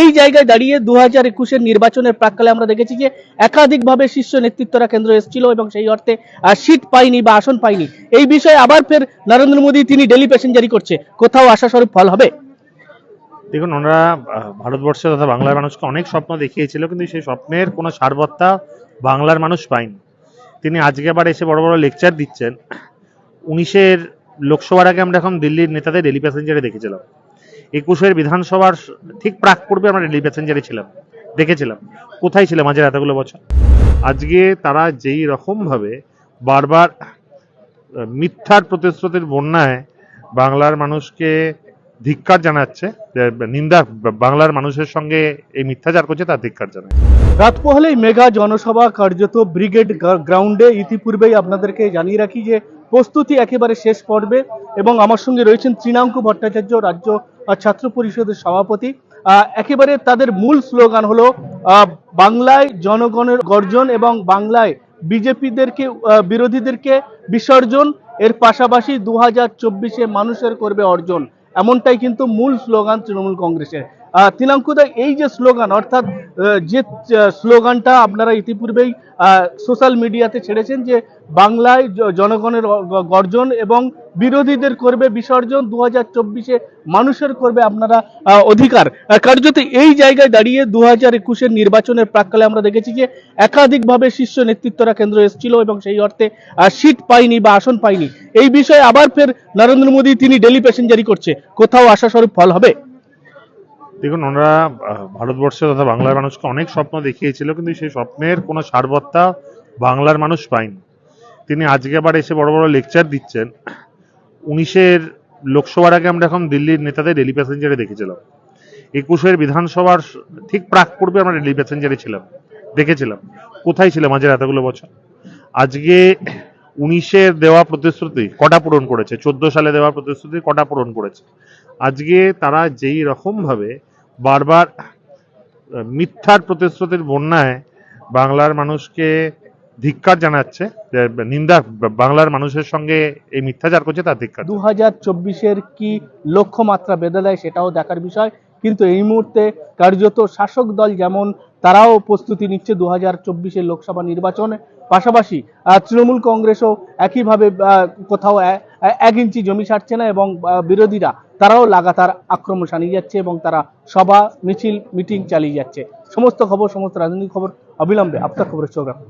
এই জায়গায় দাঁড়িয়ে 2021-এর নির্বাচনের প্রাক্কালে আমরা দেখেছি যে একাধিকভাবে শীর্ষ নেতৃত্বরা কেন্দ্র এসেছিল এবং সেই অর্থে সিট পায়নি বা আসন পায়নি। এই বিষয়ে আবার ফের নরেন্দ্র মোদী তিনি ডেলি প্যাসেঞ্জারি করছে, কোথাও আশাস্বরূপ ফল হবে? দেখুন, ওনারা ভারতবর্ষে তথা বাংলার মানুষকে অনেক স্বপ্ন দেখিয়েছিল, কিন্তু সেই স্বপ্নের কোনো সারবত্তা বাংলার মানুষ পায়নি। তিনি আজকে আবার এসে বড় বড় লেকচার দিচ্ছেন। 19-এর লোকসভার আগে আমরা এখন দিল্লির নেতাদের ডেলি প্যাসেঞ্জারে দেখেছিলাম। 21-এর বিধানসভার ঠিক প্রাক পূর্বে আমরা ডেলি প্যাসেঞ্জারে ছিলাম, দেখেছিলাম। কোথায় ছিলাম মাঝের এতগুলো বছর? আজকে তারা যেই রকম ভাবে বারবার মিথ্যার প্রতিশ্রুতির বন্যায় বাংলার মানুষকে ধিক্কার জানাচ্ছে, নিন্দা, বাংলার মানুষের সঙ্গে এই মিথ্যাচার করছে, তার ধিক্কার জানায়। রাত পোহালেই মেগা জনসভা কার্যত ব্রিগেড গ্রাউন্ডে। ইতিপূর্বেই আপনাদেরকে জানিয়ে রাখি যে প্রস্তুতি একেবারে শেষ পর্বে এবং আমার সঙ্গে রয়েছেন তৃণাঙ্কু ভট্টাচার্য, রাজ্য ছাত্র পরিষদের সভাপতি। একেবারে তাদের মূল স্লোগান হলো বাংলায় জনগণের গর্জন এবং বাংলায় বিজেপিদেরকে বিরোধীদেরকে বিসর্জন, এর পাশাপাশি 2024-এ মানুষের করবে অর্জন। এমনটাই কিন্তু মূল স্লোগান তৃণমূল কংগ্রেসের। তিলাঙ্কুদা, এই যে স্লোগান, অর্থাৎ যে স্লোগানটা আপনারা ইতিপূর্বেই সোশ্যাল মিডিয়াতে ছেড়েছেন যে বাংলায় জনগণের গর্জন এবং বিরোধীদের করবে বিসর্জন, 2024-এ মানুষের করবে আপনারা অধিকার। কার্যত এই জায়গায় দাঁড়িয়ে 2021-এর নির্বাচনের প্রাক্কালে আমরা দেখেছি যে একাধিকভাবে শীর্ষ নেতৃত্বরা কেন্দ্র এসেছিল এবং সেই অর্থে সিট পায়নি বা আসন পায়নি। এই বিষয়ে আবার ফের নরেন্দ্র মোদী তিনি ডেলি প্যাসেঞ্জারি করছে, কোথাও আশাস্বরূপ ফল হবে? দেখুন, ওনারা ভারতবর্ষে তথা বাংলার মানুষকে অনেক স্বপ্ন দেখিয়েছিল, কিন্তু সেই স্বপ্নের কোনো সারবত্তা বাংলার মানুষ পায়নি। তিনি আজকে আবার এসে বড় বড় লেকচার দিচ্ছেন। 19-এর লোকসভার আগে আমরা এখন দিল্লির নেতাদের ডেলি প্যাসেঞ্জারে দেখেছিলাম। 21-এর বিধানসভার ঠিক প্রাক পূর্বে আমরা ডেলি প্যাসেঞ্জারে ছিলাম, দেখেছিলাম। কোথায় ছিলাম মাঝের এতগুলো বছর? আজকে 19-এর দেওয়া প্রতিশ্রুতি কটা পূরণ করেছে? 14 সালে দেওয়া প্রতিশ্রুতি কটা পূরণ করেছে? আজকে তারা যেই রকম ভাবে বারবার মিথ্যার প্রতিশ্রুতির বন্যায় বাংলার মানুষকে ধিক্কার জানাচ্ছে, নিন্দা, বাংলার মানুষের সঙ্গে এই মিথ্যাচার করছে, তার ধিক্কার। 2024-এর কি লক্ষ্যমাত্রা বেঁধে দেয় সেটাও দেখার বিষয়, কিন্তু এই মুহূর্তে কার্যত শাসক দল যেমন তারাও প্রস্তুতি নিচ্ছে 2024-এর লোকসভা নির্বাচনে, পাশাপাশি তৃণমূল কংগ্রেসও একইভাবে কোথাও 1 ইঞ্চি জমি ছাড়ছে না এবং বিরোধীরা তারাও লাগাতার আক্রমণ চালিয়ে যাচ্ছে এবং তারা সভা মিছিল মিটিং চালিয়ে যাচ্ছে। সমস্ত খবর, সমস্ত রাজনৈতিক খবর অবিলম্বে আপনার খবরের চোখ রাখুন।